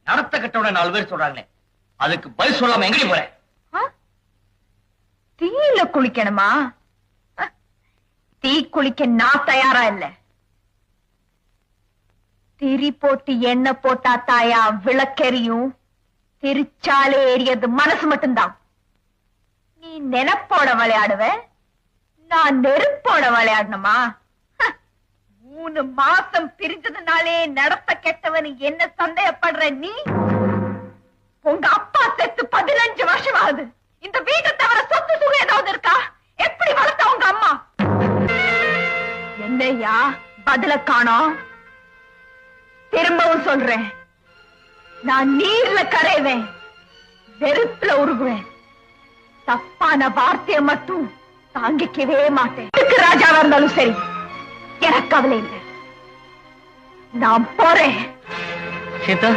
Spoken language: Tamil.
நடத்த கட்டோட 4 பேர் சொல்றாங்களே, அதுக்கு பதில் சொல்லாம எங்கடி போறேன்? தீயில குளிக்கணுமா? தீ குளிக்க நான் தயாரா இல்ல. திரி போட்டு எண்ணெய் போட்டா தாயா விளக்கெரியும், திரிச்சாலே எரியது மனசு மட்டும்தான். நீ நெனப்போட விளையாடுவ, நான் நெருப்போட விளையாடணுமா? 3 மாசம் பிரிஞ்சதுனாலே நடத்த கெட்டவன் என்ன சந்தேகப்படுற நீ? உங்க அப்பா செத்து 15 வருஷம் ஆகுது. இந்த வீட்டை தவிர சொத்து சுகம் ஏதாவது இருக்கா? எப்படி வளர்த்த உங்க அம்மா? என்னையா பதில காணோம்? திரும்பவும் சொல்றேன், நான் நீர்ல கரைவேன், நெருப்புல உருகுவேன். தப்பான வார்த்தையை மட்டும் தாங்கிக்கவே மாட்டேன். ராஜாவா இருந்தாலும் சரி, எனக்கு கவலை இல்லை. நான் போறேன். சீதா,